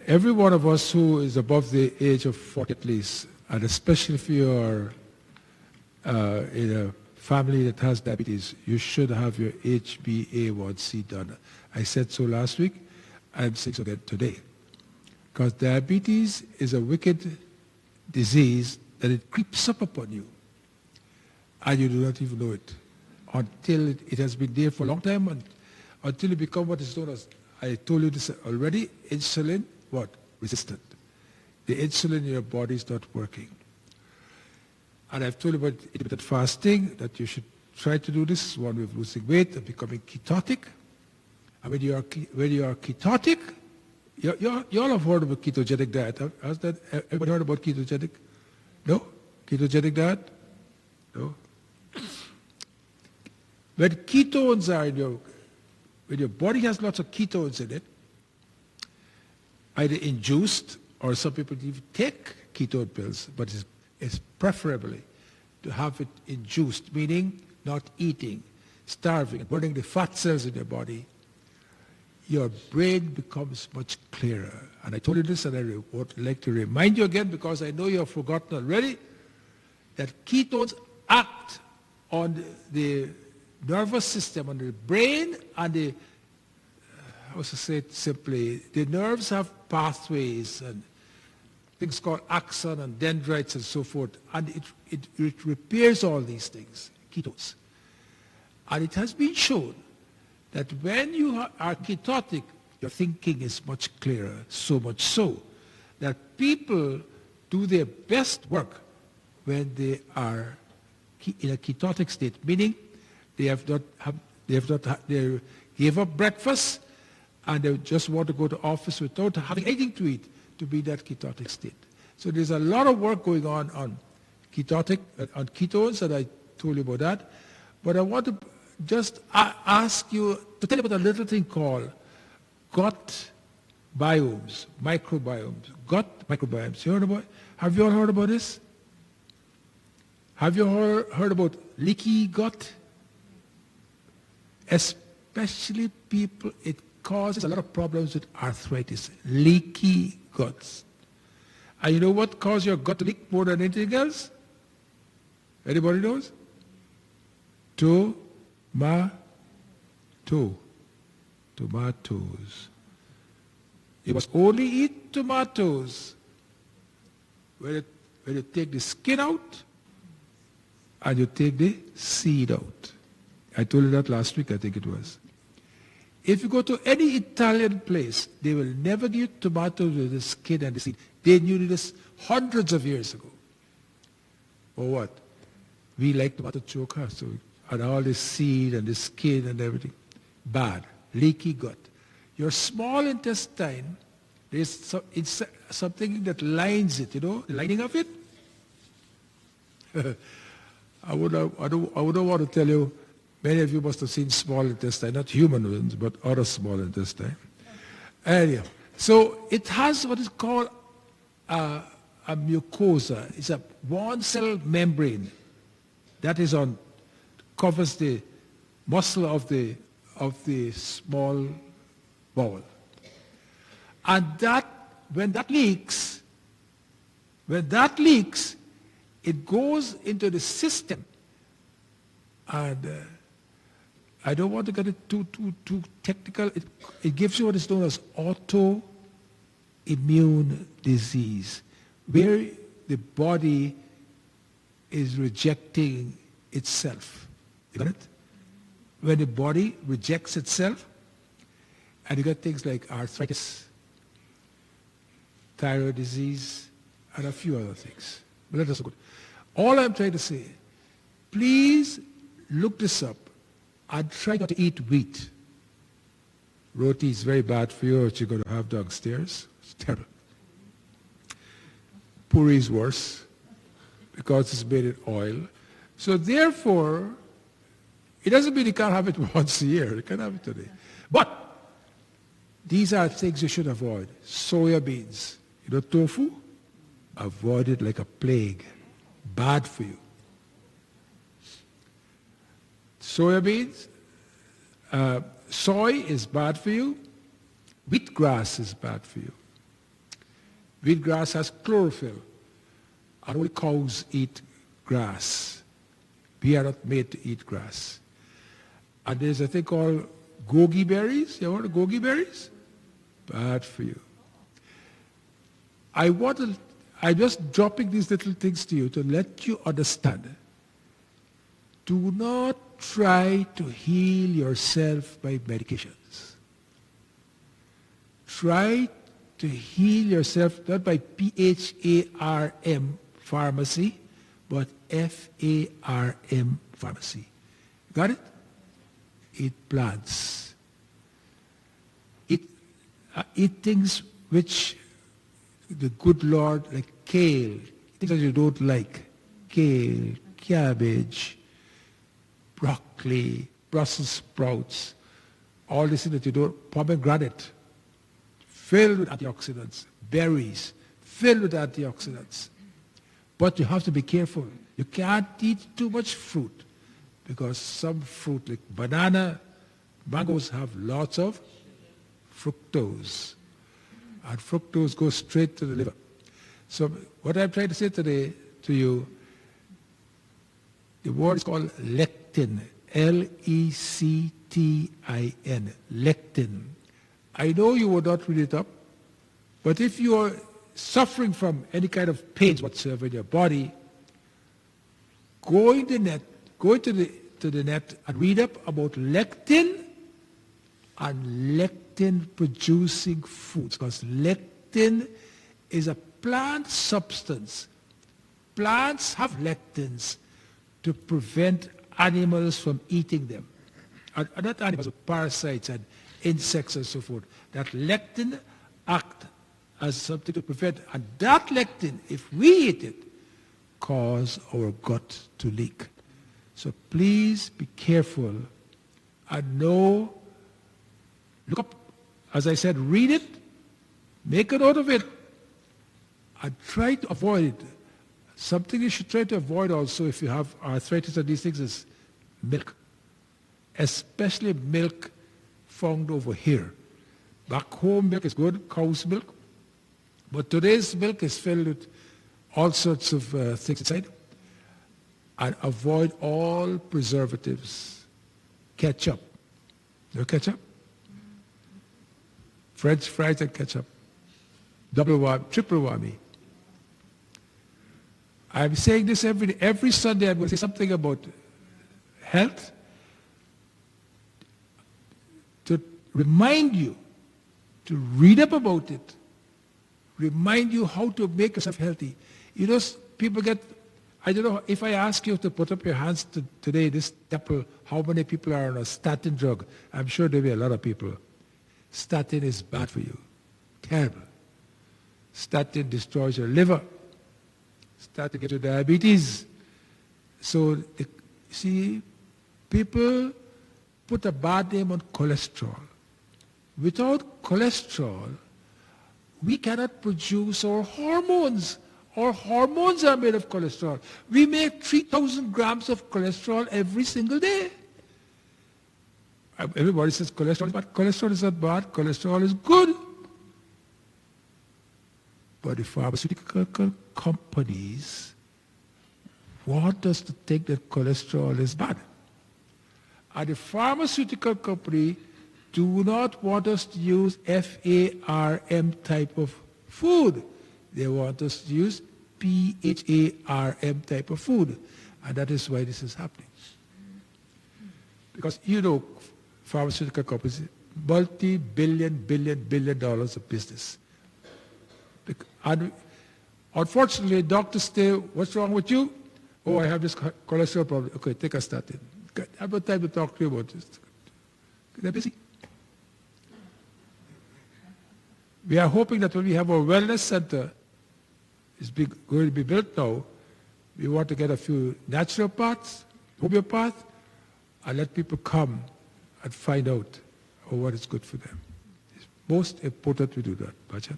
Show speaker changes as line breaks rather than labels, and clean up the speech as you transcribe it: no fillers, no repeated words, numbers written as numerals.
every one of us who is above the age of 40 at least, and especially if you are in a family that has diabetes, you should have your HbA1c done. I said so last week, I'm saying so again today. Because diabetes is a wicked disease that it creeps up upon you, and you do not even know it until it has been there for a long time, and until you become what is known as, I told you this already, insulin, what? Resistant. The insulin in your body is not working. And I've told you about intermittent fasting, that you should try to do this, one way of losing weight and becoming ketotic. And when you are ketotic, you all have heard of a ketogenic diet. Has that, everybody heard about ketogenic? No? Ketogenic diet? No? When ketones are in when your body has lots of ketones in it, either induced or some people even take ketone pills, but it's preferably to have it induced, meaning not eating, starving, and burning the fat cells in your body. Your brain becomes much clearer. And I told you this, and I would like to remind you again, because I know you have forgotten already, that ketones act on the nervous system, on the brain, and the, how to say it simply, the nerves have pathways and things called axon and dendrites and so forth, and it repairs all these things, ketones. And it has been shown that when you are ketotic, your thinking is much clearer, so much so that people do their best work when they are in a ketotic state, meaning they gave up breakfast and they just want to go to office without having anything to eat to be that ketotic state. So there's a lot of work going on ketones, and I told you about that. But I want to just ask you to tell you about a little thing called gut biomes, microbiomes, gut microbiomes. You heard about? Have you all heard about this? Have you heard about leaky gut? Especially people, it causes a lot of problems with arthritis, leaky guts. And you know what causes your gut to leak more than anything else? Anybody knows? Tomatoes. You must only eat tomatoes when you take the skin out and you take the seed out. I told you that last week, I think it was. If you go to any Italian place, they will never give you tomatoes with the skin and the seed. They knew this hundreds of years ago. Or what? We like tomato choker, so and all the seed and the skin and everything. Bad. Leaky gut. Your small intestine, it's something that lines it, you know, the lining of it. I wouldn't want to tell you, many of you must have seen small intestine, not human ones, but other small intestine. Anyhow, so it has what is called a mucosa. It's a one-cell membrane that is covers the muscle of the small bowel. And when that leaks, it goes into the system. And I don't want to get it too technical. It gives you what is known as autoimmune disease, where the body is rejecting itself. You got it? When the body rejects itself, and you got things like arthritis, thyroid disease, and a few other things. But let us go. All I'm trying to say, please look this up and try not to eat wheat. Roti is very bad for you, what you're going to have downstairs. It's terrible. Puri is worse because it's made in oil. So therefore, it doesn't mean you can't have it once a year. You can have it today. But these are things you should avoid. Soya beans. You know tofu? Avoid it like a plague. Bad for you. Soya beans. Soy is bad for you. Wheatgrass is bad for you. Wheatgrass has chlorophyll. And only cows eat grass. We are not made to eat grass. And there's a thing called goji berries. You want the goji berries? Bad for you. I'm just dropping these little things to you to let you understand. Do not try to heal yourself by medications. Try to heal yourself not by PHARM pharmacy, but FARM pharmacy. Got it? Eat plants. Eat things which the good Lord, like kale, things that you don't like. Kale, cabbage, broccoli, Brussels sprouts, all this thing that you don't, pomegranate, filled with antioxidants, berries, filled with antioxidants. But you have to be careful. You can't eat too much fruit because some fruit like banana, mangoes have lots of fructose. And fructose goes straight to the liver. So what I'm trying to say today to you, the word is called lectin, L-E-C-T-I-N, lectin. I know you will not read it up, but if you are suffering from any kind of pains whatsoever in your body, go into the net and read up about lectin and lectin-producing foods, because lectin is a plant substance. Plants have lectins to prevent animals from eating them. And not animals, but parasites and insects and so forth. That lectin act as something to prevent. And that lectin, if we eat it, cause our gut to leak. So please be careful and know, look up, as I said, read it, make a note of it, and try to avoid it. Something you should try to avoid also if you have arthritis and these things is milk, especially milk found over here. Back home milk is good, cow's milk, but today's milk is filled with all sorts of things inside. And avoid all preservatives. Ketchup. No ketchup? French fries and ketchup. Double whammy, triple whammy. I'm saying this every Sunday. I'm going to say something about health to remind you to read up about it, remind you how to make yourself healthy. You know, people get, I don't know, if I ask you to put up your hands today, this temple, how many people are on a statin drug? I'm sure there'll be a lot of people. Statin is bad for you. Terrible. Statin destroys your liver. Statin gives you diabetes. So, see, people put a bad name on cholesterol. Without cholesterol, we cannot produce our hormones. Our hormones are made of cholesterol. We make 3,000 grams of cholesterol every single day. Everybody says cholesterol is bad. Cholesterol is not bad. Cholesterol is good. But the pharmaceutical companies want us to think that cholesterol is bad. And the pharmaceutical company do not want us to use FARM type of food. They want us to use PHARM type of food. And that is why this is happening. Because you know, pharmaceutical companies, billion dollars of business. And unfortunately, doctors say, what's wrong with you? Oh, I have this cholesterol problem. Okay, take a statin. I have no time to talk to you about this. They're busy. We are hoping that when we have our wellness center, it's going to be built now, we want to get a few naturopaths, homeopaths, and let people come and find out what is good for them. It's most important we do that, Bhajan.